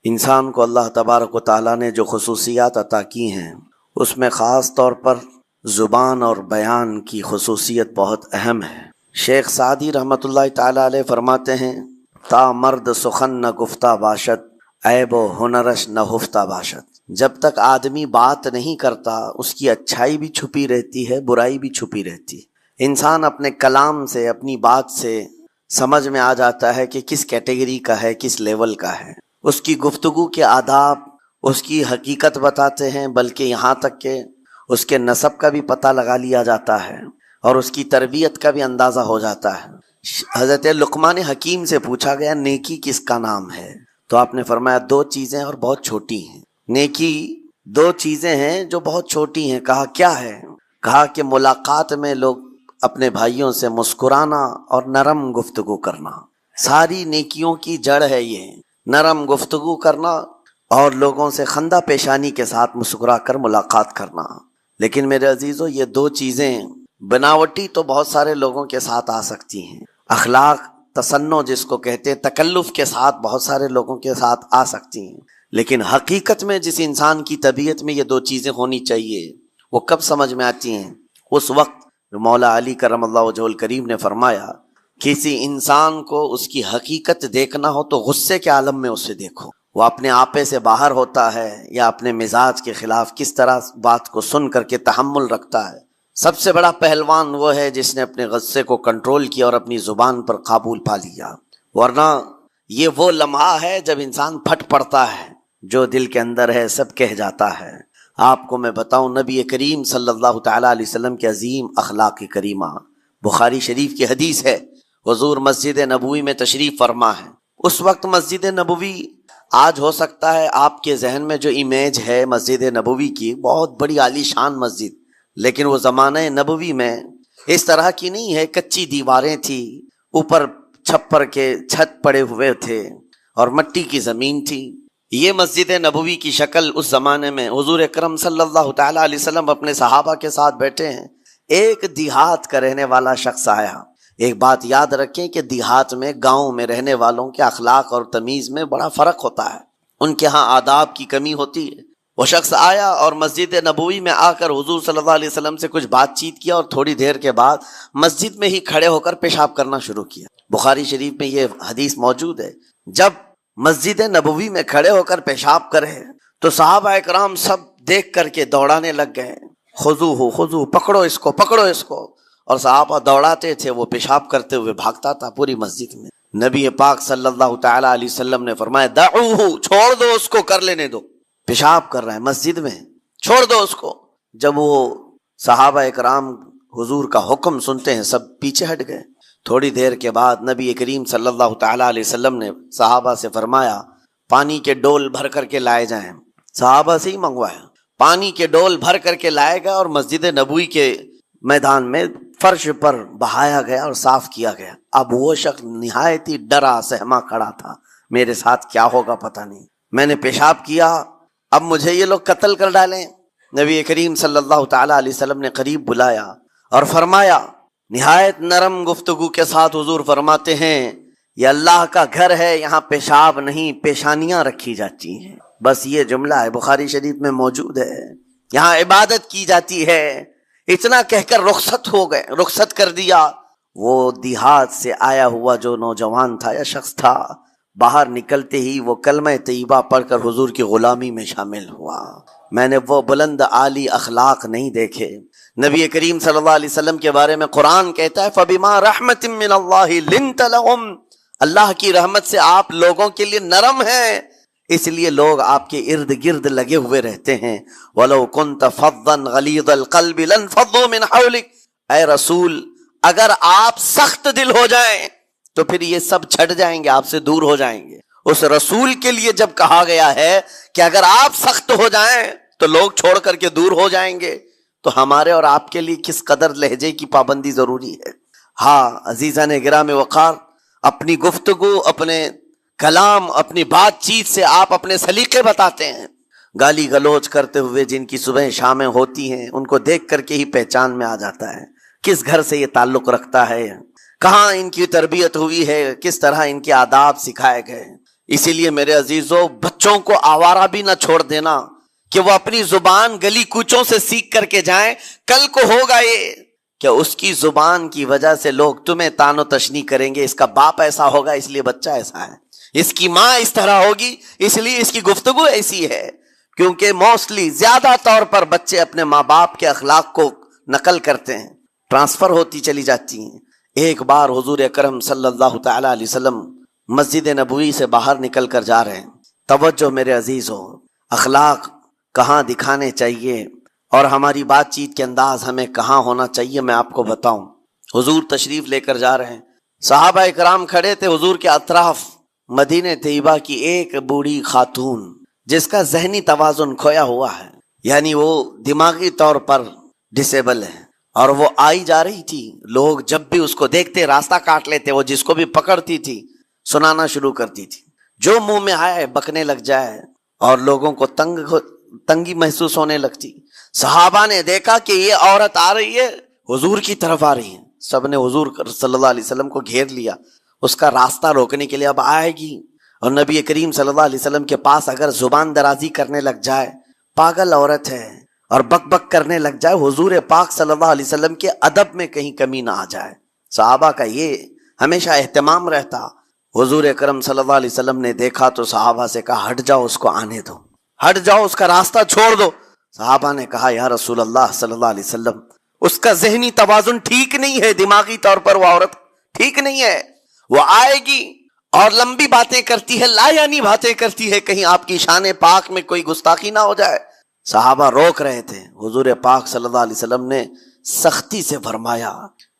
انسان کو اللہ تبارک و تعالیٰ نے جو خصوصیات عطا کی ہیں اس میں خاص طور پر زبان اور بیان کی خصوصیت بہت اہم ہے۔ شیخ سعدی رحمۃ اللہ تعالیٰ علیہ فرماتے ہیں تا مرد سخن نہ گفتہ باشد عیب و ہنرش نہ ہفتہ باشد۔ جب تک آدمی بات نہیں کرتا اس کی اچھائی بھی چھپی رہتی ہے، برائی بھی چھپی رہتی ہے۔ انسان اپنے کلام سے، اپنی بات سے سمجھ میں آ جاتا ہے کہ کس کیٹیگری کا ہے، کس لیول کا ہے۔ اس کی گفتگو کے آداب اس کی حقیقت بتاتے ہیں، بلکہ یہاں تک کہ اس کے نسب کا بھی پتہ لگا لیا جاتا ہے اور اس کی تربیت کا بھی اندازہ ہو جاتا ہے۔ حضرت لقمان حکیم سے پوچھا گیا نیکی کس کا نام ہے، تو آپ نے فرمایا دو چیزیں اور بہت چھوٹی ہیں۔ نیکی دو چیزیں ہیں جو بہت چھوٹی ہیں۔ کہا کیا ہے؟ کہا کہ ملاقات میں لوگ اپنے بھائیوں سے مسکرانا اور نرم گفتگو کرنا۔ ساری نیکیوں کی جڑ ہے یہ، نرم گفتگو کرنا اور لوگوں سے خندہ پیشانی کے ساتھ مسکرا کر ملاقات کرنا۔ لیکن میرے عزیزو، یہ دو چیزیں بناوٹی تو بہت سارے لوگوں کے ساتھ آ سکتی ہیں، اخلاق تصنع جس کو کہتے ہیں، تکلف کے ساتھ بہت سارے لوگوں کے ساتھ آ سکتی ہیں، لیکن حقیقت میں جس انسان کی طبیعت میں یہ دو چیزیں ہونی چاہیے وہ کب سمجھ میں آتی ہیں؟ اس وقت مولا علی کرم اللہ وجہہ الکریم نے فرمایا کسی انسان کو اس کی حقیقت دیکھنا ہو تو غصے کے عالم میں اسے دیکھو، وہ اپنے آپے سے باہر ہوتا ہے یا اپنے مزاج کے خلاف کس طرح بات کو سن کر کے تحمل رکھتا ہے۔ سب سے بڑا پہلوان وہ ہے جس نے اپنے غصے کو کنٹرول کیا اور اپنی زبان پر قابو پا لیا، ورنہ یہ وہ لمحہ ہے جب انسان پھٹ پڑتا ہے، جو دل کے اندر ہے سب کہہ جاتا ہے۔ آپ کو میں بتاؤں، نبی کریم صلی اللہ تعالیٰ علیہ وسلم کے عظیم اخلاق کریمہ، بخاری شریف کی حدیث ہے، حضور مسجد نبوی میں تشریف فرما ہے۔ اس وقت مسجد نبوی، آج ہو سکتا ہے آپ کے ذہن میں جو امیج ہے مسجد نبوی کی، بہت بڑی عالی شان مسجد، لیکن وہ زمانہ نبوی میں اس طرح کی نہیں ہے۔ کچی دیواریں تھی، اوپر چھپر کے چھت پڑے ہوئے تھے اور مٹی کی زمین تھی۔ یہ مسجد نبوی کی شکل اس زمانے میں حضور اکرم صلی اللہ تعالیٰ علیہ وسلم اپنے صحابہ کے ساتھ بیٹھے ہیں، ایک دیہات کا رہنے والا شخص آیا۔ ایک بات یاد رکھیں کہ دیہات میں، گاؤں میں رہنے والوں کے اخلاق اور تمیز میں بڑا فرق ہوتا ہے، ان کے ہاں آداب کی کمی ہوتی ہے۔ وہ شخص آیا اور مسجد نبوی میں آ کر حضور صلی اللہ علیہ وسلم سے کچھ بات چیت کیا اور تھوڑی دیر کے بعد مسجد میں ہی کھڑے ہو کر پیشاب کرنا شروع کیا۔ بخاری شریف میں یہ حدیث موجود ہے، جب مسجد نبوی میں کھڑے ہو کر پیشاب کرے تو صحابہ اکرام سب دیکھ کر کے دوڑانے لگ گئے، خذوہ خذوہ، پکڑو اس کو، پکڑو اس کو، اور صحابہ دوڑاتے تھے، وہ پیشاب کرتے ہوئے بھاگتا تھا پوری مسجد میں۔ نبی پاک صلی اللہ تعالیٰ علیہ وسلم نے فرمایا دعوہ، چھوڑ دو اس کو، کر لینے دو، پیشاب کر رہا ہے مسجد میں، چھوڑ دو اس کو۔ جب وہ صحابہ اکرام حضور کا حکم سنتے ہیں سب پیچھے ہٹ گئے۔ تھوڑی دیر کے بعد نبی کریم صلی اللہ تعالیٰ علیہ وسلم نے صحابہ سے فرمایا پانی کے ڈول بھر کر کے لائے جائیں۔ صحابہ سے ہی منگوایا، پانی کے ڈول بھر کر کے لائے گئے اور مسجد نبوی کے میدان میں فرش پر بہایا گیا اور صاف کیا گیا۔ اب وہ شخص نہایت ہی ڈرا سہما کھڑا تھا، میرے ساتھ کیا ہوگا پتہ نہیں، میں نے پیشاب کیا، اب مجھے یہ لوگ قتل کر ڈالیں۔ نبی کریم صلی اللہ تعالیٰ علیہ وسلم نے قریب بلایا اور فرمایا، نہایت نرم گفتگو کے ساتھ حضور فرماتے ہیں یہ اللہ کا گھر ہے، یہاں پیشاب نہیں پیشانیاں رکھی جاتی ہیں۔ بس یہ جملہ ہے، بخاری شریف میں موجود ہے، یہاں عبادت کی جاتی ہے۔ اتنا کہہ کر رخصت ہو گئے، رخصت کر دیا۔ وہ دیہات سے آیا ہوا جو نوجوان تھا یا شخص تھا، باہر نکلتے ہی وہ کلمہ طیبہ پڑھ کر حضور کی غلامی میں شامل ہوا۔ میں نے وہ بلند عالی اخلاق نہیں دیکھے۔ نبی کریم صلی اللہ علیہ وسلم کے بارے میں قرآن کہتا ہے فَبِمَا رَحْمَةٍ مِّنَ اللَّهِ لِنْتَ لَهُمْ، اللہ کی رحمت سے آپ لوگوں کے لیے نرم ہیں، اس لیے لوگ آپ کے ارد گرد لگے ہوئے رہتے ہیں۔ وَلَوْ كُنْتَ فَظًّا غَلِيظَ الْقَلْبِ لَانفَضُّوا مِنْ حَوْلِكَ، اے رسول اگر آپ سخت دل ہو جائیں تو پھر یہ سب چھٹ جائیں گے، آپ سے دور ہو جائیں گے۔ اس رسول کے لیے جب کہا گیا ہے کہ اگر آپ سخت ہو جائیں تو لوگ چھوڑ کر کے دور ہو جائیں گے، تو ہمارے اور آپ کے لیے کس قدر لہجے کی پابندی ضروری ہے۔ ہاں عزیزان گرام وقار، اپنی گفتگو، اپنے کلام، اپنی بات چیت سے آپ اپنے سلیقے بتاتے ہیں۔ گالی گلوچ کرتے ہوئے جن کی صبح شامیں ہوتی ہیں ان کو دیکھ کر کے ہی پہچان میں آ جاتا ہے کس گھر سے یہ تعلق رکھتا ہے، کہاں ان کی تربیت ہوئی ہے، کس طرح ان کے آداب سکھائے گئے۔ اسی لیے میرے عزیزوں، بچوں کو آوارہ بھی نہ چھوڑ دینا کہ وہ اپنی زبان گلی کوچوں سے سیکھ کر کے جائیں. کل کو ہوگا یہ کہ اس کی زبان کی وجہ سے لوگ تمہیں تان و تشنی کریں گے، اس کا باپ ایسا ہوگا اس لیے بچہ ایسا ہے، اس کی ماں اس طرح ہوگی اس لیے اس کی گفتگو ایسی ہے. کیونکہ موسٹلی زیادہ طور پر بچے اپنے ماں باپ کے اخلاق کو نقل کرتے ہیں، ٹرانسفر ہوتی چلی جاتی ہیں. ایک بار حضور اکرم صلی اللہ تعالی علیہ وسلم مسجد نبوی سے باہر نکل کر جا رہے ہیں. توجہ میرے عزیزو، اخلاق کہاں دکھانے چاہیے اور ہماری بات چیت کے انداز ہمیں کہاں ہونا چاہیے میں آپ کو بتاؤں. حضور تشریف لے کر جا رہے ہیں، صحابہ اکرام کھڑے تھے حضور کے اطراف. مدینہ طیبہ کی ایک بوڑھی خاتون جس کا ذہنی توازن کھویا ہوا ہے، یعنی وہ دماغی طور پر ڈسیبل ہے، اور وہ آئی جا رہی تھی. لوگ جب بھی اس کو دیکھتے راستہ کاٹ لیتے، وہ جس کو بھی پکڑتی تھی سنانا شروع کرتی تھی، جو منہ میں آئے بکنے لگ جائے، اور لوگوں کو تنگی محسوس ہونے لگتی. صحابہ نے دیکھا کہ یہ عورت آ رہی ہے، حضور کی طرف آ رہی ہے. سب نے حضور صلی اللہ علیہ وسلم کو گھیر لیا، اس کا راستہ روکنے کے لیے. اب آئے گی اور نبی کریم صلی اللہ علیہ وسلم کے پاس اگر زبان درازی کرنے لگ جائے، پاگل عورت ہے، اور بک بک کرنے لگ جائے، حضور پاک صلی اللہ علیہ وسلم کے ادب میں کہیں کمی نہ آ جائے. صحابہ کا یہ ہمیشہ اہتمام رہتا. حضور اکرم صلی اللہ علیہ وسلم نے دیکھا تو صحابہ سے کہا ہٹ جاؤ، اس کو آنے دو، ہٹ جاؤ، اس کا راستہ چھوڑ دو. صحابہ نے کہا یا رسول اللہ صلی اللہ علیہ وسلم، اس کا ذہنی توازن ٹھیک نہیں ہے، دماغی طور پر وہ عورت ٹھیک نہیں ہے. وہ آئے گی اور لمبی باتیں کرتی ہے، لا یعنی باتیں کرتی ہے، کہیں آپ کی شان پاک میں کوئی گستاخی نہ ہو جائے. صحابہ روک رہے تھے. حضور پاک صلی اللہ علیہ وسلم نے سختی سے فرمایا،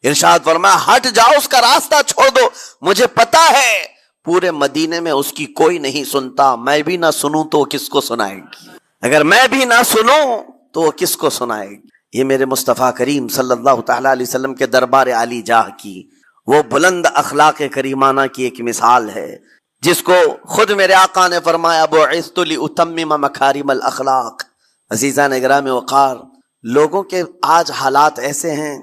ارشاد فرمایا ہٹ جاؤ، اس کا راستہ چھوڑ دو. مجھے پتا ہے پورے مدینے میں اس کی کوئی نہیں سنتا، میں بھی نہ سنوں تو وہ کس کو سنائے گی، اگر میں بھی نہ سنوں تو وہ کس کو سنائے گی. یہ میرے مصطفیٰ کریم صلی اللہ تعالی علیہ وسلم کے دربار عالی جاہ کی وہ بلند اخلاق کریمانہ کی ایک مثال ہے، جس کو خود میرے آقا نے فرمایا بعثت لأتمم مکارم الاخلاق. عزیزان اکرام وقار، لوگوں کے آج حالات ایسے ہیں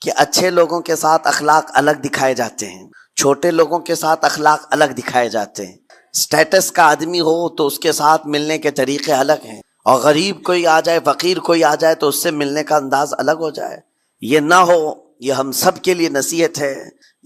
کہ اچھے لوگوں کے ساتھ اخلاق الگ دکھائے جاتے ہیں، چھوٹے لوگوں کے ساتھ اخلاق الگ دکھائے جاتے ہیں. سٹیٹس کا آدمی ہو تو اس کے ساتھ ملنے کے طریقے الگ ہیں، اور غریب کوئی آ جائے، فقیر کوئی آ جائے تو اس سے ملنے کا انداز الگ ہو جائے. یہ نہ ہو، یہ ہم سب کے لیے نصیحت ہے.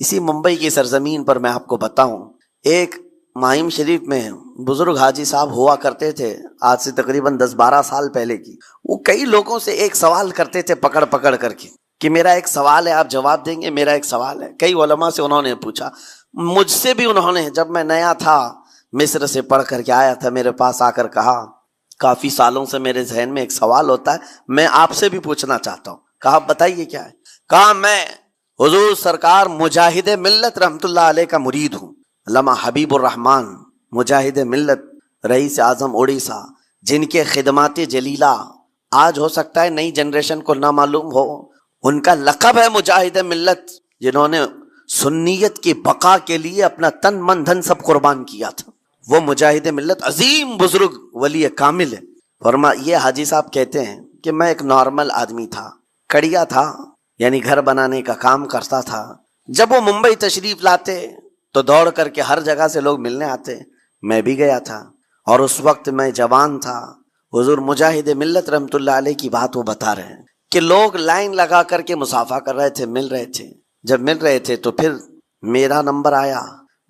اسی ممبئی کی سرزمین پر میں آپ کو بتاؤں، ایک ماہم شریف میں بزرگ حاجی صاحب ہوا کرتے تھے، آج سے تقریباً 10-12 سال پہلے کی. وہ کئی لوگوں سے ایک سوال کرتے تھے پکڑ پکڑ کر کے کہ میرا ایک سوال ہے، آپ جواب دیں گے، میرا ایک سوال ہے. کئی علماء سے انہوں نے پوچھا، مجھ سے بھی انہوں نے، جب میں نیا تھا مصر سے پڑھ کر کے آیا تھا، میرے پاس آ کر کہا کافی سالوں سے میرے ذہن میں ایک سوال ہوتا ہے، میں آپ سے بھی پوچھنا چاہتا ہوں. کہا بتائیے کیا ہے. کہا میں حضور سرکار مجاہد ملت رحمت اللہ علیہ کا مرید ہوں. علامہ حبیب الرحمان مجاہد ملت، رئیس اعظم اڑیسہ، جن کے خدمات جلیلہ آج ہو سکتا ہے نئی جنریشن کو نہ معلوم ہو، ان کا لقب ہے مجاہد ملت، جنہوں نے سنیت کی بقا کے لیے اپنا تن من دھن سب قربان کیا تھا. وہ مجاہد ملت عظیم بزرگ ولی کامل ہے. یہ حاجی صاحب کہتے ہیں کہ میں ایک نارمل آدمی تھا، کڑیا تھا، یعنی گھر بنانے کا کام کرتا تھا. جب وہ ممبئی تشریف لاتے تو دوڑ کر کے ہر جگہ سے لوگ ملنے آتے، میں بھی گیا تھا، اور اس وقت میں جوان تھا. حضور مجاہد ملت رحمت اللہ علیہ کی بات وہ بتا رہے ہیں کہ لوگ لائن لگا کر کے مصافحہ کر رہے تھے، مل رہے تھے. جب مل رہے تھے تو پھر میرا نمبر آیا،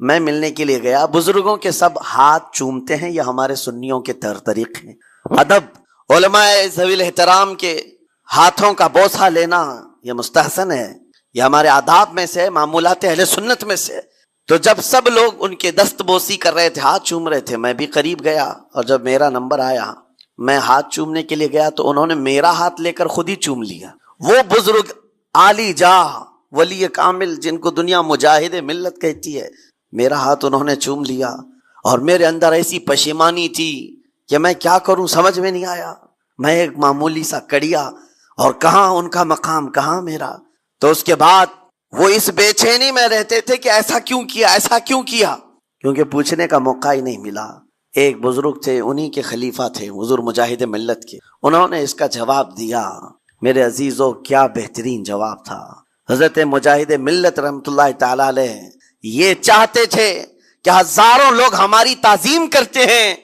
میں ملنے کے لیے گیا. بزرگوں کے سب ہاتھ چومتے ہیں، یہ ہمارے سنیوں کے طریق ہیں. ادب، علماء ذوی الاحترام کے ہاتھوں کا بوسہ لینا یہ مستحسن ہے، یہ ہمارے آداب میں سے، معمولات اہل سنت میں سے. تو جب سب لوگ ان کے دست بوسی کر رہے تھے، ہاتھ چوم رہے تھے، میں بھی قریب گیا، اور جب میرا نمبر آیا میں ہاتھ چومنے کے لیے گیا تو انہوں نے میرا ہاتھ لے کر خود ہی چوم لیا. وہ بزرگ عالی جاہ ولی کامل جن کو دنیا مجاہد ملت کہتی ہے، میرا ہاتھ انہوں نے چوم لیا، اور میرے اندر ایسی پشیمانی تھی کہ میں کیا کروں سمجھ میں نہیں آیا. میں ایک معمولی سا کڑیا، اور کہاں ان کا مقام، کہاں میرا. تو اس کے بعد وہ اس بے چینی میں رہتے تھے کہ ایسا کیوں کیا، ایسا کیوں کیا، کیونکہ پوچھنے کا موقع ہی نہیں ملا. ایک بزرگ تھے، انہی کے خلیفہ تھے حضور مجاہد ملت کے، انہوں نے اس کا جواب دیا. میرے عزیزو کیا بہترین جواب تھا. حضرت مجاہد ملت رحمت اللہ تعالی علیہ یہ چاہتے تھے کہ ہزاروں لوگ ہماری تعظیم کرتے ہیں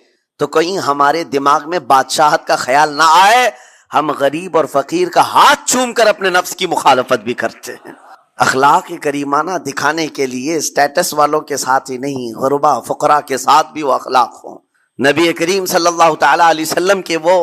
تو کہیں ہمارے دماغ میں بادشاہت کا خیال نہ آئے، ہم غریب اور فقیر کا ہاتھ چوم کر اپنے نفس کی مخالفت بھی کرتے ہیں۔ اخلاق کریمانہ دکھانے کے لیے اسٹیٹس والوں کے ساتھ ہی نہیں، غربا فقراء کے ساتھ بھی وہ اخلاق ہوں۔ نبی کریم صلی اللہ تعالی علیہ وسلم کے وہ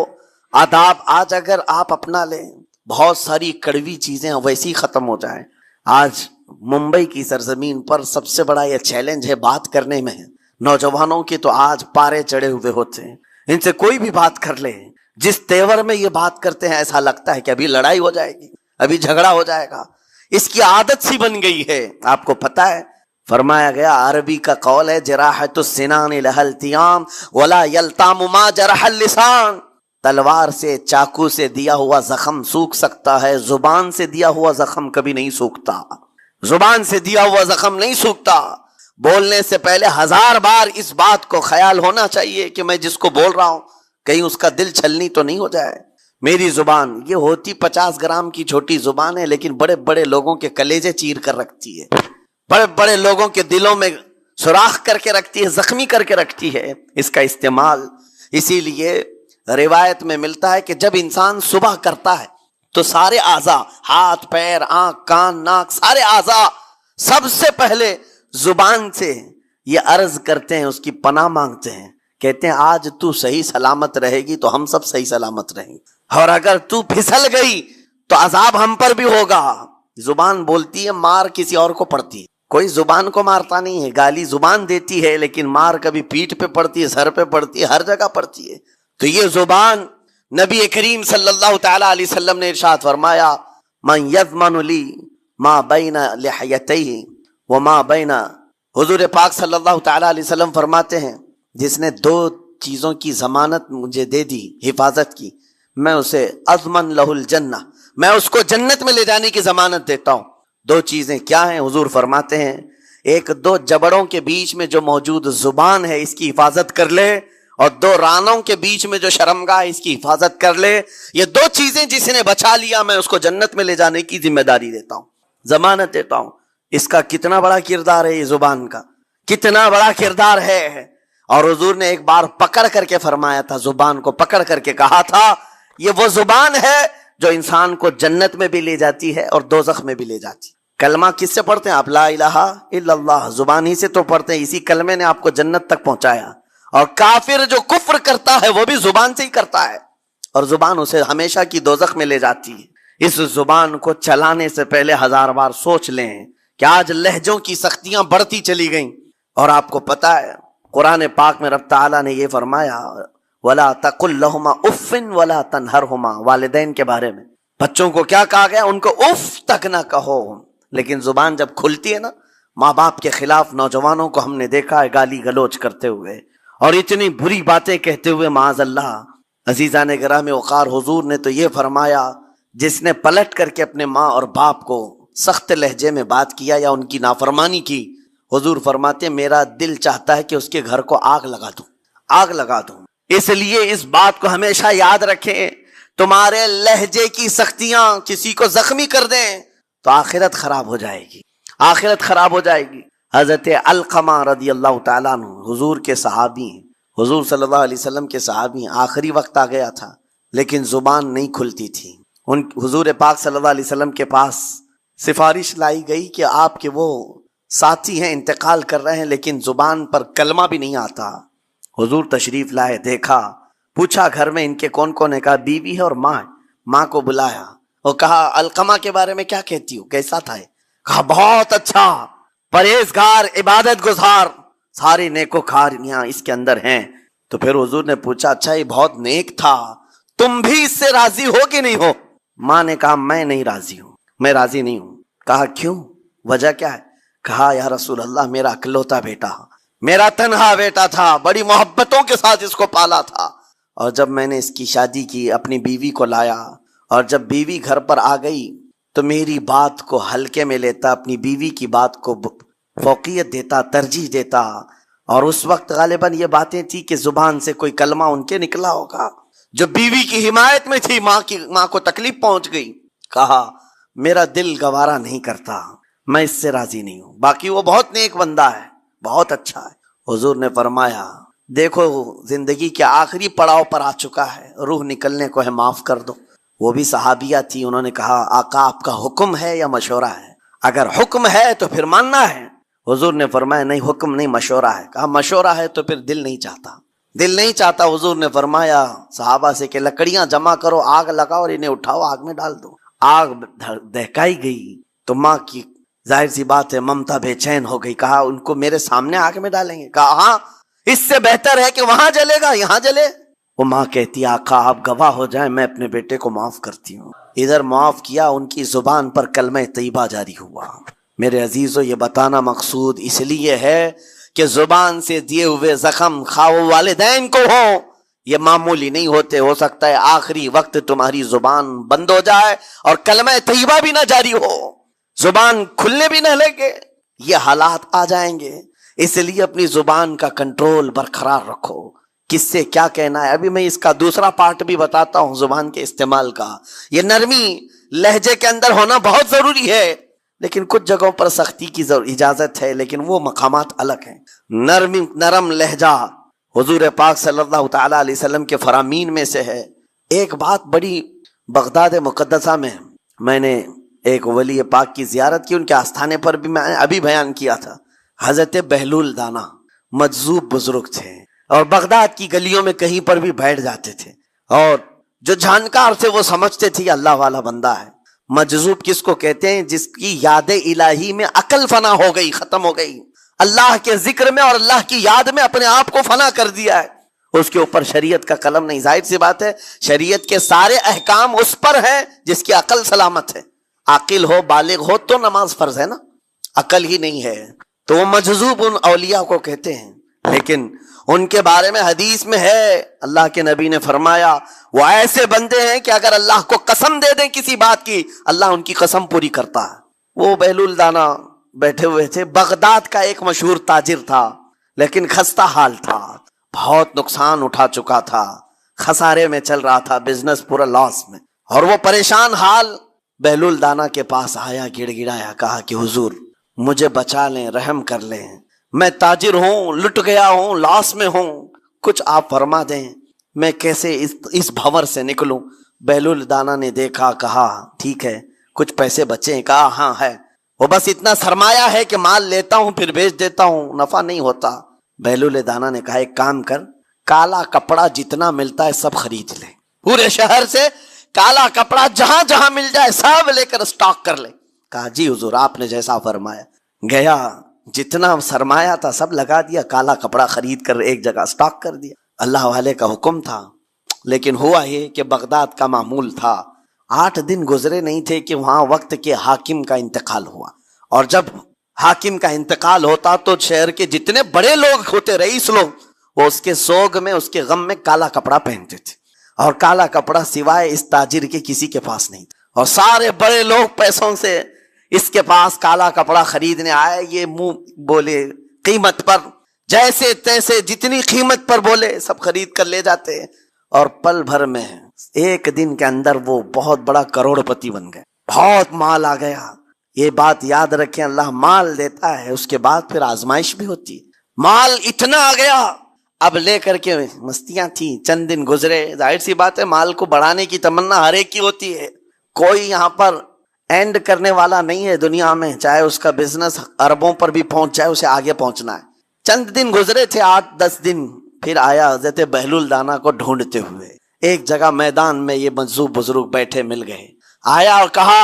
آداب آج اگر آپ اپنا لیں، بہت ساری کڑوی چیزیں ویسی ختم ہو جائیں۔ آج ممبئی کی سرزمین پر سب سے بڑا یہ چیلنج ہے بات کرنے میں، نوجوانوں کے تو آج پارے چڑھے ہوئے ہوتے ہیں، ان سے کوئی بھی بات کر لے، جس تیور میں یہ بات کرتے ہیں ایسا لگتا ہے کہ ابھی لڑائی ہو جائے گی، ابھی جھگڑا ہو جائے گا۔ اس کی عادت سی بن گئی ہے۔ آپ کو پتا ہے فرمایا گیا، عربی کا قول ہے جراحت السنان لها التیام ولا یلتام ما جرح اللسان، تلوار سے چاقو سے دیا ہوا زخم سوکھ سکتا ہے، زبان سے دیا ہوا زخم کبھی نہیں سوکھتا، زبان سے دیا ہوا زخم نہیں سوکھتا۔ بولنے سے پہلے 1000 بار اس بات کو خیال ہونا چاہیے کہ میں جس کو بول رہا ہوں کہیں اس کا دل چھلنی تو نہیں ہو جائے۔ میری زبان یہ ہوتی 50 گرام کی چھوٹی زبان ہے، لیکن بڑے بڑے لوگوں کے کلیجے چیر کر رکھتی ہے، بڑے بڑے لوگوں کے دلوں میں سوراخ کر کے رکھتی ہے، زخمی کر کے رکھتی ہے اس کا استعمال۔ اسی لیے روایت میں ملتا ہے کہ جب انسان صبح کرتا ہے تو سارے اعضاء، ہاتھ پیر آنکھ کان ناک، سارے اعضاء سب سے پہلے زبان سے یہ عرض کرتے ہیں، اس کی پناہ مانگتے ہیں، کہتے ہیں آج تو صحیح سلامت رہے گی تو ہم سب صحیح سلامت رہیں گے، اور اگر تو پھسل گئی تو عذاب ہم پر بھی ہوگا۔ زبان بولتی ہے، مار کسی اور کو پڑتی ہے، کوئی زبان کو مارتا نہیں ہے، گالی زبان دیتی ہے لیکن مار کبھی پیٹھ پہ پڑتی ہے، سر پہ پڑتی ہے، ہر جگہ پڑتی ہے۔ تو یہ زبان نبی کریم صلی اللہ تعالی علیہ وسلم نے ارشاد فرمایا، من یضمن لی ما بین لحیتیہ وما بین، حضور پاک صلی اللہ تعالی علیہ وسلم فرماتے ہیں جس نے 2 چیزوں کی ضمانت مجھے دے دی، حفاظت کی، میں اسے اضمن لہ الجنہ، میں اس کو جنت میں لے جانے کی ضمانت دیتا ہوں۔ 2 چیزیں کیا ہیں؟ حضور فرماتے ہیں ایک 2 جبڑوں کے بیچ میں جو موجود زبان ہے اس کی حفاظت کر لے، اور 2 رانوں کے بیچ میں جو شرمگاہ ہے اس کی حفاظت کر لے۔ یہ 2 چیزیں جس نے بچا لیا میں اس کو جنت میں لے جانے کی ذمہ داری دیتا ہوں، ضمانت دیتا ہوں۔ اس کا کتنا بڑا کردار ہے، یہ زبان کا کتنا بڑا کردار ہے۔ اور حضور نے ایک بار پکڑ کر کے فرمایا تھا، زبان کو پکڑ کر کے کہا تھا یہ وہ زبان ہے جو انسان کو جنت میں بھی لے جاتی ہے اور دوزخ میں بھی لے جاتی ہے۔ کلمہ کس سے پڑھتے ہیں آپ؟ لا الہ الا اللہ، زبان ہی سے تو پڑھتے ہیں، اسی کلمے نے آپ کو جنت تک پہنچایا۔ اور کافر جو کفر کرتا ہے وہ بھی زبان سے ہی کرتا ہے، اور زبان اسے ہمیشہ کی دوزخ میں لے جاتی ہے۔ اس زبان کو چلانے سے پہلے 1000 بار سوچ لیں کہ آج لہجوں کی سختیاں بڑھتی چلی گئیں۔ اور آپ کو پتا ہے قرآن پاک میں رب تعالیٰ نے یہ فرمایا، وَلَا تَقُلْ لَهُمَا اُفٍّ وَلَا تَنْهَرْهُمَا، والدین کے بارے میں بچوں کو کیا کہا گیا؟ ان کو اف تک نہ کہو۔ لیکن زبان جب کھلتی ہے نا، ماں باپ کے خلاف نوجوانوں کو ہم نے دیکھا ہے گالی گلوچ کرتے ہوئے اور اتنی بری باتیں کہتے ہوئے، معاذ اللہ۔ عزیزان گرامی وقار، حضور نے تو یہ فرمایا جس نے پلٹ کر کے اپنے ماں اور باپ کو سخت لہجے میں بات کیا یا ان کی نافرمانی کی، حضور فرماتے میرا دل چاہتا ہے کہ اس کے گھر کو آگ لگا دوں، آگ لگا دوں۔ اس لیے اس بات کو ہمیشہ یاد رکھیں، تمہارے لہجے کی سختیاں کسی کو زخمی کر دیں تو آخرت خراب ہو جائے گی، آخرت خراب ہو جائے گی۔ حضرت علقمہ رضی اللہ تعالیٰ عنہ حضور کے صحابی ہیں، حضور صلی اللہ علیہ وسلم کے صحابی ہیں، آخری وقت آ گیا تھا لیکن زبان نہیں کھلتی تھی۔ حضور پاک صلی اللہ علیہ وسلم کے پاس سفارش لائی گئی کہ آپ کے وہ ساتھی ہیں انتقال کر رہے ہیں لیکن زبان پر کلمہ بھی نہیں آتا۔ حضور تشریف لائے، دیکھا، پوچھا گھر میں ان کے کون کون ہے؟ کہا بیوی ہے اور ماں ہے۔ ماں کو بلایا اور کہا علقمہ کے بارے میں کیا کہتی ہو، کیسا تھا؟ کہا بہت اچھا، پرہیزگار، عبادت گزار، ساری نیکوکاریاں اس کے اندر ہیں۔ تو پھر حضور نے پوچھا اچھا یہ بہت نیک تھا، تم بھی اس سے راضی ہو کہ نہیں ہو؟ ماں نے کہا میں نہیں راضی ہوں، میں راضی نہیں ہوں۔ کہا کیوں، وجہ کیا ہے؟ کہا یا رسول اللہ میرا اکلوتا بیٹا، میرا تنہا بیٹا تھا، بڑی محبتوں کے ساتھ اس کو پالا تھا، اور جب میں نے اس کی شادی کی اپنی بیوی کو لایا، اور جب بیوی گھر پر آ گئی تو میری بات کو ہلکے میں لیتا، اپنی بیوی کی بات کو فوقیت دیتا، ترجیح دیتا۔ اور اس وقت غالباً یہ باتیں تھی کہ زبان سے کوئی کلمہ ان کے نکلا ہوگا جو بیوی کی حمایت میں تھی، ماں کو تکلیف پہنچ گئی۔ کہا میرا دل گوارا نہیں کرتا، میں اس سے راضی نہیں ہوں۔ باقی وہ بہت نیک بندہ ہے، بہت اچھا ہے، حضور نے فرمایا دیکھو زندگی کے آخری پڑاؤ پر آ چکا ہے، روح نکلنے کو ہے، معاف کر دو۔ وہ بھی صحابیہ تھی، انہوں نے کہا آقا آپ کا حکم ہے یا مشورہ ہے؟ اگر حکم ہے تو پھر ماننا ہے۔ حضور نے فرمایا نہیں حکم نہیں مشورہ ہے۔ کہا مشورہ ہے تو پھر دل نہیں چاہتا، دل نہیں چاہتا۔ حضور نے فرمایا صحابہ سے کہ لکڑیاں جمع کرو، آگ لگاؤ اور انہیں اٹھاؤ آگ میں ڈال دو۔ آگ دہکائی گئی تو ماں کی ظاہر سی بات ہے ممتا بے چین ہو گئی۔ کہا ان کو میرے سامنے آگ میں ڈالیں گے؟ کہا ہاں، اس سے بہتر ہے کہ وہاں جلے گا یہاں جلے۔ وہ ماں کہتی آقا آپ گواہ ہو جائیں میں اپنے بیٹے کو معاف کرتی ہوں۔ ادھر معاف کیا، ان کی زبان پر کلمہ طیبہ جاری ہوا۔ میرے عزیزو یہ بتانا مقصود اس لیے ہے کہ زبان سے دیے ہوئے زخم خواہ والدین کو ہوں یہ معمولی نہیں ہوتے۔ ہو سکتا ہے آخری وقت تمہاری زبان بند ہو جائے اور کلمہ طیبہ بھی نہ جاری ہو، زبان کھلنے بھی نہ لگے، یہ حالات آ جائیں گے۔ اس لیے اپنی زبان کا کنٹرول برقرار رکھو، کس سے کیا کہنا ہے۔ ابھی میں اس کا دوسرا پارٹ بھی بتاتا ہوں زبان کے استعمال کا۔ یہ نرمی لہجے کے اندر ہونا بہت ضروری ہے، لیکن کچھ جگہوں پر سختی کی اجازت ہے، لیکن وہ مقامات الگ ہیں۔ نرم لہجہ حضور پاک صلی اللہ تعالی علیہ وسلم کے فرامین میں سے ہے۔ ایک بات بڑی بغداد مقدسہ میں نے ایک ولی پاک کی زیارت کی، ان کے آستانے پر بھی میں ابھی بیان کیا تھا۔ حضرت بہلول دانا مجذوب بزرگ تھے اور بغداد کی گلیوں میں کہیں پر بھی بیٹھ جاتے تھے، اور جو جانکار تھے وہ سمجھتے تھے اللہ والا بندہ ہے۔ مجذوب کس کو کہتے ہیں؟ جس کی یاد الہی میں عقل فنا ہو گئی، ختم ہو گئی، اللہ کے ذکر میں اور اللہ کی یاد میں اپنے آپ کو فنا کر دیا ہے، اس کے اوپر شریعت کا قلم نہیں۔ ظاہر سی بات ہے شریعت کے سارے احکام اس پر ہیں جس کی عقل سلامت ہے، عاقل ہو بالغ ہو تو نماز فرض ہے نا، عقل ہی نہیں ہے تو وہ مجذوب ان اولیاء کو کہتے ہیں۔ لیکن ان کے بارے میں حدیث میں ہے، اللہ کے نبی نے فرمایا وہ ایسے بندے ہیں کہ اگر اللہ کو قسم دے دیں کسی بات کی اللہ ان کی قسم پوری کرتا ہے۔ وہ بہلول دانا بیٹھے ہوئے تھے، بغداد کا ایک مشہور تاجر تھا، لیکن خستہ حال تھا، بہت نقصان اٹھا چکا تھا، خسارے میں چل رہا تھا، بزنس پورا لاس میں، اور وہ پریشان حال بہلول دانا کے پاس آیا، گڑ گڑایا، کہا کہ حضور مجھے بچا لیں، رحم کر لیں، میں تاجر ہوں، لٹ گیا ہوں، لاس میں ہوں، کچھ آپ فرما دیں، میں کیسے اس بھنور سے نکلوں۔ بہلول دانا نے دیکھا، کہا ٹھیک ہے کچھ پیسے بچے ہیں؟ کہا ہاں ہے، وہ بس اتنا سرمایہ ہے کہ مال لیتا ہوں پھر بیچ دیتا ہوں، نفع نہیں ہوتا۔ بہلول دانا نے کہا ایک کام کر، کالا کپڑا جتنا ملتا ہے سب خرید لے، پورے شہر سے کالا کپڑا جہاں جہاں مل جائے سب لے کر اسٹاک کر لے۔ کہا جی حضور آپ نے جیسا فرمایا۔ گیا، جتنا سرمایہ تھا سب لگا دیا، کالا کپڑا خرید کر ایک جگہ اسٹاک کر دیا۔ اللہ والے کا حکم تھا، لیکن ہوا یہ کہ بغداد کا معمول تھا، 8 دن گزرے نہیں تھے کہ وہاں وقت کے حاکم کا انتقال ہوا، اور جب حاکم کا انتقال ہوتا تو شہر کے جتنے بڑے لوگ ہوتے، رئیس لوگ، وہ اس کے سوگ میں اس کے غم میں کالا کپڑا پہنتے تھے، اور کالا کپڑا سوائے اس تاجر کے کسی کے پاس نہیں تھا، اور سارے بڑے لوگ پیسوں سے اس کے پاس کالا کپڑا خریدنے آئے۔ یہ منہ بولے قیمت پر، جیسے تیسے جتنی قیمت پر بولے سب خرید کر لے جاتے، اور پل بھر میں ایک دن کے اندر وہ بہت بڑا کروڑ پتی بن گئے، بہت مال آ گیا۔ یہ بات یاد رکھیں، اللہ مال دیتا ہے اس کے بعد پھر آزمائش بھی ہوتی ہے۔ مال اتنا آ گیا، اب لے کر کے مستیاں تھیں، چند دن گزرے، ظاہر سی بات ہے مال کو بڑھانے کی تمنا ہر ایک کی ہوتی ہے، کوئی یہاں پر اینڈ کرنے والا نہیں ہے دنیا میں، چاہے اس کا بزنس اربوں پر بھی پہنچ جائے اسے آگے پہنچنا ہے۔ چند دن گزرے تھے، 8-10 دن، پھر آیا حضرت بہلول دانا کو ڈھونڈتے ہوئے، ایک جگہ میدان میں یہ مجذوب بزرگ بیٹھے مل گئے، آیا اور کہا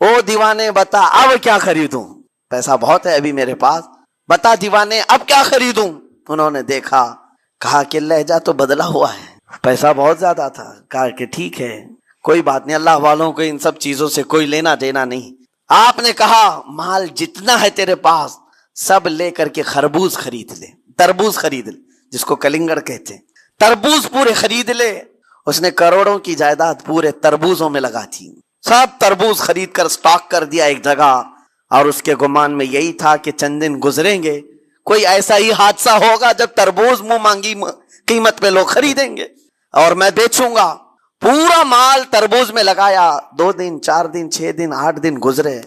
او دیوانے بتا اب کیا خریدوں، پیسہ بہت ہے ابھی میرے پاس، بتا دیوانے اب کیا خریدوں۔ انہوں نے دیکھا، کہا کہ لہجہ تو بدلا ہوا ہے، پیسہ بہت زیادہ تھا، کہا کہ ٹھیک ہے کوئی بات نہیں، اللہ والوں کو ان سب چیزوں سے کوئی لینا دینا نہیں۔ آپ نے کہا مال جتنا ہے تیرے پاس سب لے کر کے خربوز خرید لے، تربوز خرید لے، جس کو کلنگڑ کہتے ہیں، تربوز پورے خرید لے۔ اس نے کروڑوں کی جائیداد پورے تربوزوں میں لگا تھی، سب تربوز خرید کر سٹاک کر دیا ایک جگہ، اور اس کے گمان میں یہی تھا کہ چند دن گزریں گے کوئی ایسا ہی حادثہ ہوگا جب تربوز منہ مانگی قیمت پہ لوگ خریدیں گے اور میں بیچوں گا۔ پورا مال تربوز میں لگایا، 2 دن 4 دن 6 دن 8 دن گزرے،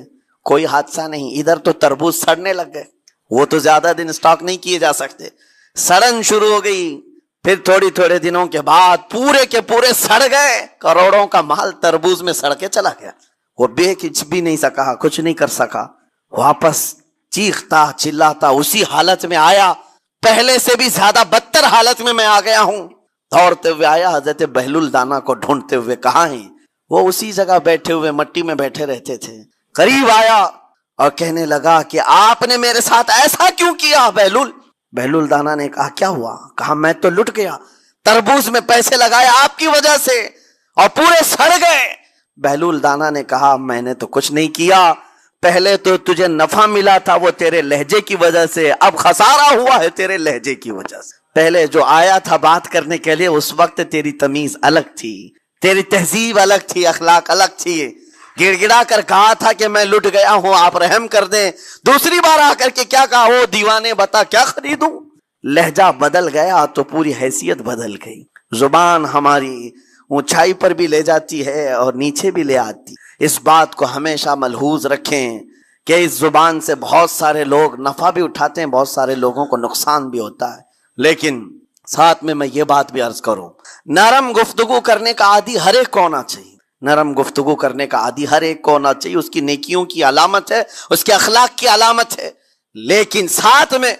کوئی حادثہ نہیں، ادھر تو تربوز سڑنے لگ گئے، وہ تو زیادہ دن اسٹاک نہیں کیے جا سکتے. سڑن شروع ہو گئی. پھر تھوڑے دنوں کے بعد پورے کے پورے سڑ گئے. کروڑوں کا مال تربوز میں سڑ کے چلا گیا. وہ کچھ بھی نہیں سکا, کچھ نہیں کر سکا. واپس چیختا چلاتا اسی حالت میں آیا. پہلے سے بھی زیادہ بدتر حالت میں آ گیا ہوں. دوڑتے ہوئے آیا, حضرت بہلول دانا کو ڈھونڈتے ہوئے. کہاں ہیں وہ؟ اسی جگہ بیٹھے ہوئے مٹی میں بیٹھے رہتے تھے. قریب آیا اور کہنے لگا کہ آپ نے میرے ساتھ ایسا کیوں کیا بہلول؟ بہلول دانا نے کہا کیا ہوا؟ کہا میں تو لٹ گیا, تربوز میں پیسے لگائے آپ کی وجہ سے اور پورے سڑ گئے. بہلول دانا نے کہا میں نے تو کچھ نہیں کیا. پہلے تو تجھے نفع ملا تھا وہ تیرے لہجے کی وجہ سے, اب خسارہ ہوا ہے تیرے لہجے کی وجہ سے. پہلے جو آیا تھا بات کرنے کے لیے اس وقت تیری تمیز الگ تھی, تیری تہذیب الگ تھی, اخلاق الگ تھی. گڑ گڑا کر کہا تھا کہ میں لٹ گیا ہوں, آپ رحم کر دیں. دوسری بار آ کر کے کیا کہا؟ وہ دیوانے بتا کیا خریدوں. لہجہ بدل گیا تو پوری حیثیت بدل گئی. زبان ہماری اونچائی پر بھی لے جاتی ہے اور نیچے بھی لے آتی. اس بات کو ہمیشہ ملحوظ رکھیں کہ اس زبان سے بہت سارے لوگ نفع بھی اٹھاتے ہیں, بہت سارے لوگوں کو نقصان بھی ہوتا ہے. لیکن ساتھ میں یہ بات بھی عرض کروں, نرم گفتگو کرنے کا عادی ہر ایک کو ہونا چاہیے. نرم گفتگو کرنے کا عادی ہر ایک کو ہونا چاہیے. اس کی نیکیوں کی علامت ہے, اس کے اخلاق کی علامت ہے. لیکن ساتھ میں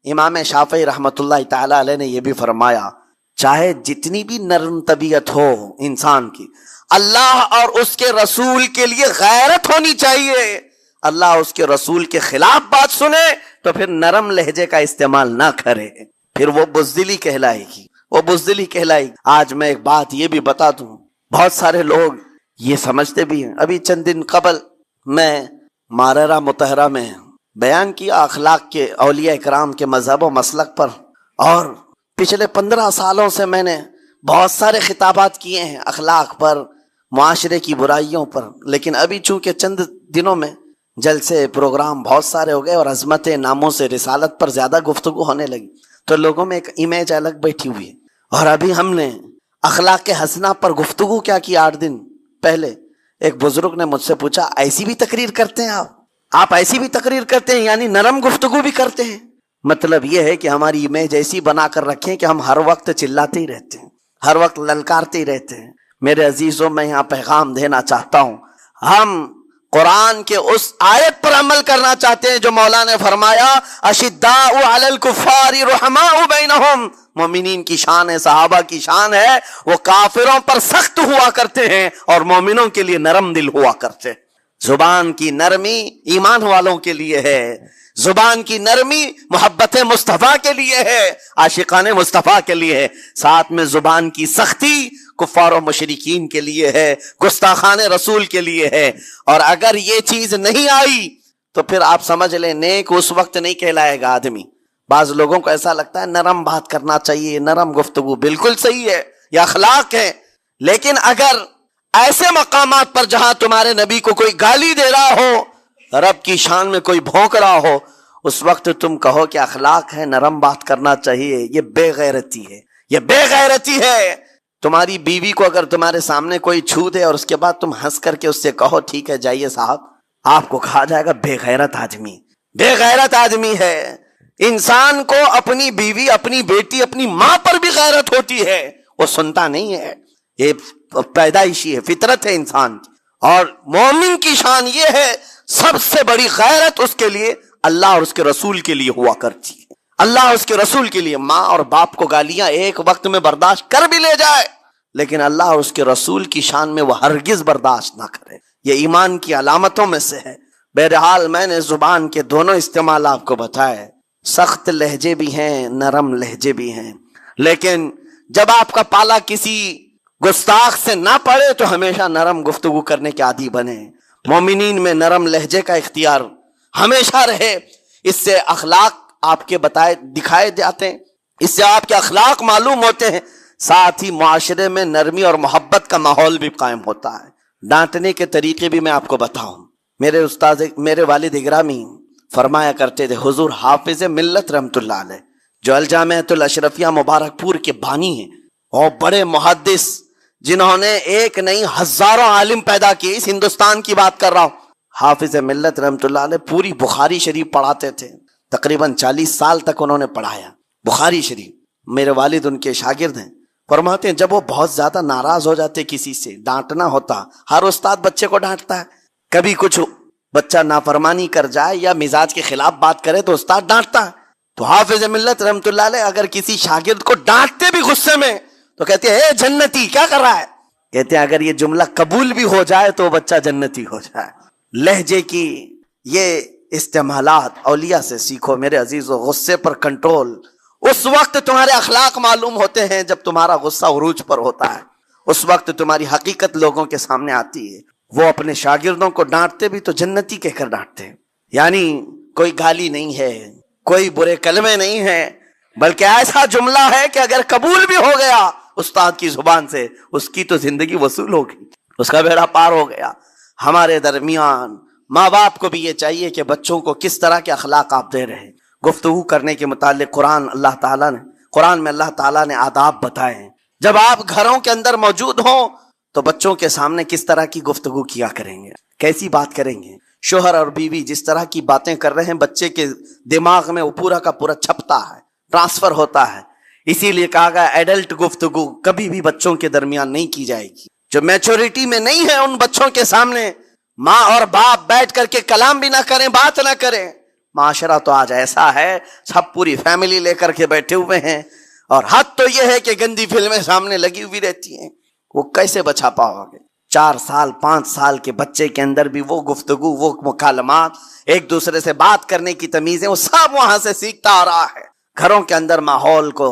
امام شافعی رحمت اللہ تعالی علیہ نے یہ بھی فرمایا, چاہے جتنی بھی نرم طبیعت ہو انسان کی, اللہ اور اس کے رسول کے لیے غیرت ہونی چاہیے. اللہ اس کے رسول کے خلاف بات سنے تو پھر نرم لہجے کا استعمال نہ کرے, پھر وہ بزدلی کہلائے گی, وہ بزدلی کہلائے گی. آج میں ایک بات یہ بھی بتا دوں, بہت سارے لوگ یہ سمجھتے بھی ہیں. ابھی چند دن قبل میں ماررہ مطہرہ میں بیان کیا اخلاق کے اولیاء اکرام کے مذہب و مسلک پر, اور پچھلے 15 سالوں سے میں نے بہت سارے خطابات کیے ہیں اخلاق پر, معاشرے کی برائیوں پر. لیکن ابھی چونکہ چند دنوں میں جلسے پروگرام بہت سارے ہو گئے اور عظمت ناموس رسالت پر زیادہ گفتگو ہونے لگی, تو لوگوں میں ایک امیج الگ بیٹھی ہوئی ہے. اور ابھی ہم نے اخلاق حسنہ پر گفتگو کیا کی. 8 دن پہلے ایک بزرگ نے مجھ سے پوچھا ایسی بھی تقریر کرتے ہیں آپ ایسی بھی تقریر کرتے ہیں, یعنی نرم گفتگو بھی کرتے ہیں؟ مطلب یہ ہے کہ ہماری امیج ایسی بنا کر رکھیں کہ ہم ہر وقت چلاتے ہی رہتے ہیں, ہر وقت للکارتے ہی رہتے ہیں. میرے عزیزوں, میں یہاں پیغام دینا چاہتا ہوں, ہم قرآن کے اس آیت پر عمل کرنا چاہتے ہیں جو مولا نے فرمایا اشداء علی الکفار رحماء بینہم. مومنین کی شان ہے, صحابہ کی شان ہے, وہ کافروں پر سخت ہوا کرتے ہیں اور مومنوں کے لیے نرم دل ہوا کرتے ہیں. زبان کی نرمی ایمان والوں کے لیے ہے, زبان کی نرمی محبت مصطفیٰ کے لیے ہے, عاشقان مصطفیٰ کے لیے ہے. ساتھ میں زبان کی سختی کفار و مشرکین کے لیے ہے, گستاخان رسول کے لیے ہے. اور اگر یہ چیز نہیں آئی تو پھر آپ سمجھ لیں نیک اس وقت نہیں کہلائے گا آدمی. بعض لوگوں کو ایسا لگتا ہے نرم بات کرنا چاہیے, نرم گفتگو بالکل صحیح ہے, یہ اخلاق ہے. لیکن اگر ایسے مقامات پر جہاں تمہارے نبی کو کوئی گالی دے رہا ہو, رب کی شان میں کوئی بھونک رہا ہو, اس وقت تم کہو کہ اخلاق ہے, نرم بات کرنا چاہیے, یہ بے غیرتی ہے, یہ بے غیرتی ہے. تمہاری بیوی کو اگر تمہارے سامنے کوئی چھو دے اور اس کے بعد تم ہنس کر کے اس سے کہو ٹھیک ہے جائیے صاحب, آپ کو کہا جائے گا بے غیرت آدمی, بے غیرت آدمی ہے. انسان کو اپنی بیوی, اپنی بیٹی, اپنی ماں پر بھی غیرت ہوتی ہے, وہ سنتا نہیں ہے, یہ پیدائشی ہے, فطرت ہے انسان کی. اور مومن کی شان یہ ہے سب سے بڑی غیرت اس کے لیے اللہ اور اس کے رسول کے لیے ہوا کرتی ہے. اللہ اور اس کے رسول کے لیے ماں اور باپ کو گالیاں ایک وقت میں برداشت کر بھی لے جائے, لیکن اللہ اور اس کے رسول کی شان میں وہ ہرگز برداشت نہ کرے. یہ ایمان کی علامتوں میں سے ہے. بہرحال میں نے زبان کے دونوں استعمال آپ کو بتائے, سخت لہجے بھی ہیں, نرم لہجے بھی ہیں. لیکن جب آپ کا پالا کسی گستاخ سے نہ پڑے تو ہمیشہ نرم گفتگو کرنے کے عادی بنے. مومنین میں نرم لہجے کا اختیار ہمیشہ رہے. اس سے اخلاق آپ کے بتائے دکھائے جاتے ہیں, اس سے آپ کے اخلاق معلوم ہوتے ہیں. ساتھ ہی معاشرے میں نرمی اور محبت کا ماحول بھی قائم ہوتا ہے. ڈانٹنے کے طریقے بھی میں آپ کو بتاؤں. میرے استاد, میرے والد گرامی فرمایا کرتے تھے, حضور حافظ ملت رحمت اللہ علیہ جو الجامعۃ الاشرفیہ مبارک پور کے بانی ہیں اور بڑے محدث جنہوں نے ایک نہیں ہزاروں عالم پیدا کیے, اس ہندوستان کی بات کر رہا ہوں. حافظ ملت رحمت اللہ علیہ پوری بخاری شریف پڑھاتے تھے, تقریباً 40 سال تک انہوں نے پڑھایا بخاری شریف. میرے والد ان کے شاگرد ہیں. فرماتے ہیں جب وہ بہت زیادہ ناراض ہو جاتے کسی سے، ڈانٹنا ہوتا، ہر استاد بچے کو ڈانٹتا ہے، کبھی کچھ بچہ نافرمانی کر جائے یا مزاج کے خلاف بات کرے تو استاد ڈانٹتا ہے. تو حافظ ملت رحمت اللہ علیہ اگر کسی شاگرد کو ڈانٹتے بھی غصے میں تو کہتے ہیں اے جنتی کیا کر رہا ہے. کہتے ہیں اگر یہ جملہ قبول بھی ہو جائے تو بچہ جنتی ہو جائے. لہجے کی یہ استعمالات اولیاء سے سیکھو میرے عزیزو. غصے پر کنٹرول اس وقت تمہارے اخلاق معلوم ہوتے ہیں جب تمہارا غصہ عروج پر ہوتا ہے. اس وقت تمہاری حقیقت لوگوں کے سامنے آتی ہے. وہ اپنے شاگردوں کو ڈانٹتے بھی تو جنتی کہہ کر ڈانٹتے ہیں. یعنی کوئی گالی نہیں ہے، کوئی برے کلمے نہیں ہیں، بلکہ ایسا جملہ ہے کہ اگر قبول بھی ہو گیا استاد کی زبان سے اس کی تو زندگی وصول ہو گئی، اس کا بیڑا پار ہو گیا. ہمارے درمیان ماں باپ کو بھی یہ چاہیے کہ بچوں کو کس طرح کے اخلاق آپ دے رہے ہیں. گفتگو کرنے کے متعلق قرآن میں اللہ تعالیٰ نے آداب بتائے ہیں. جب آپ گھروں کے اندر موجود ہوں تو بچوں کے سامنے کس طرح کی گفتگو کیا کریں گے، کیسی بات کریں گے. شوہر اور بیوی جس طرح کی باتیں کر رہے ہیں بچے کے دماغ میں وہ پورا کا پورا چھپتا ہے، ٹرانسفر ہوتا ہے. اسی لیے کہا گیا ایڈلٹ گفتگو کبھی بھی بچوں کے درمیان نہیں کی جائے گی. جو میچورٹی میں نہیں ہے ان بچوں کے سامنے ماں اور باپ بیٹھ کر کے کلام بھی نہ کریں، بات نہ کریں. معاشرہ تو آج ایسا ہے سب پوری فیملی لے کر کے بیٹھے ہوئے ہیں، اور حد تو یہ ہے کہ گندی فلمیں سامنے لگی ہوئی رہتی ہیں. وہ کیسے بچا پاؤ گے؟ 4 سال 5 سال کے بچے کے اندر بھی وہ گفتگو، وہ مکالمات، ایک دوسرے سے بات کرنے کی تمیزیں، وہ سب وہاں سے سیکھتا آ رہا ہے. گھروں کے اندر ماحول کو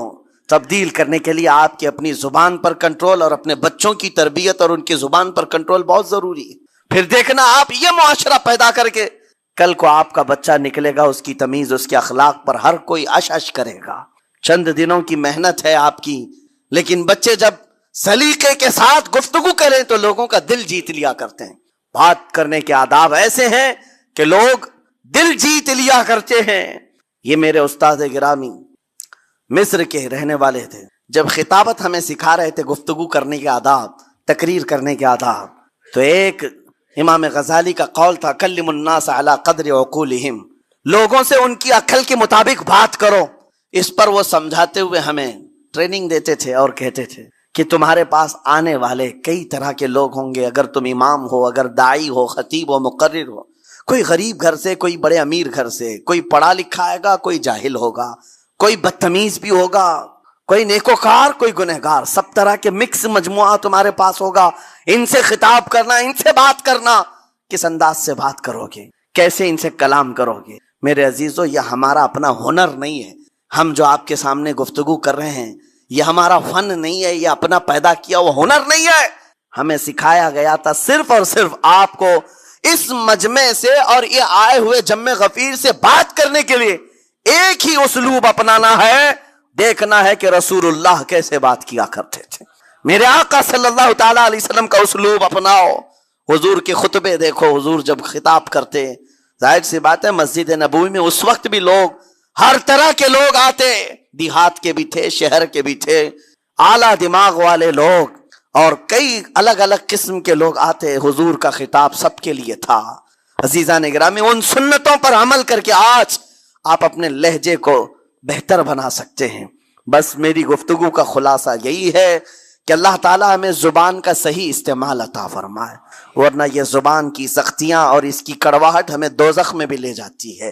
تبدیل کرنے کے لیے آپ کی اپنی زبان پر کنٹرول اور اپنے بچوں کی تربیت اور ان کی زبان پر کنٹرول بہت ضروری ہے. پھر دیکھنا آپ یہ معاشرہ پیدا کر کے کل کو آپ کا بچہ نکلے گا، اس کی تمیز، اس کے اخلاق پر ہر کوئی اش اش کرے گا. چند دنوں کی محنت ہے آپ کی، لیکن بچے جب سلیقے کے ساتھ گفتگو کریں تو لوگوں کا دل جیت لیا کرتے ہیں. بات کرنے کے آداب ایسے ہیں کہ لوگ دل جیت لیا کرتے ہیں. یہ میرے استاد گرامی مصر کے رہنے والے تھے. جب خطابت ہمیں سکھا رہے تھے گفتگو کرنے کے آداب، تقریر کرنے کے آداب، تو ایک امام غزالی کا قول تھا کلم الناس علی قدر عقولہم، لوگوں سے ان کی عقل کے مطابق بات کرو. اس پر وہ سمجھاتے ہوئے ہمیں ٹریننگ دیتے تھے اور کہتے تھے کہ تمہارے پاس آنے والے کئی طرح کے لوگ ہوں گے. اگر تم امام ہو، اگر داعی ہو، خطیب ہو، مقرر ہو، کوئی غریب گھر سے، کوئی بڑے امیر گھر سے، کوئی پڑھا لکھا آئے گا، کوئی جاہل ہوگا، کوئی بدتمیز بھی ہوگا، کوئی نیکوکار، کوئی گنہگار، سب طرح کے مکس مجموعہ تمہارے پاس ہوگا. ان سے خطاب کرنا، ان سے بات کرنا، کس انداز سے بات کرو گے، کیسے ان سے کلام کرو گے. میرے عزیزو یہ ہمارا اپنا ہنر نہیں ہے. ہم جو آپ کے سامنے گفتگو کر رہے ہیں یہ ہمارا فن نہیں ہے، یہ اپنا پیدا کیا وہ ہنر نہیں ہے. ہمیں سکھایا گیا تھا صرف اور صرف آپ کو اس مجمع سے اور یہ آئے ہوئے جمع غفیر سے بات کرنے کے لیے ایک ہی اسلوب اپنانا ہے. دیکھنا ہے کہ رسول اللہ کیسے بات کیا کرتے تھے. میرے آقا صلی اللہ تعالی علیہ وسلم کا اسلوب اپناؤ. حضور کے خطبے دیکھو، حضور جب خطاب کرتے، ظاہر سی بات ہے مسجد نبوی میں اس وقت بھی لوگ، ہر طرح کے لوگ آتے، دیہات کے بھی تھے، شہر کے بھی تھے، اعلیٰ دماغ والے لوگ اور کئی الگ الگ قسم کے لوگ آتے. حضور کا خطاب سب کے لیے تھا. عزیزان گرامی، ان سنتوں پر عمل کر کے آج آپ اپنے لہجے کو بہتر بنا سکتے ہیں. بس میری گفتگو کا خلاصہ یہی ہے کہ اللہ تعالیٰ ہمیں زبان کا صحیح استعمال عطا فرمائے، ورنہ یہ زبان کی سختیاں اور اس کی کڑواہٹ ہمیں دوزخ میں بھی لے جاتی ہے.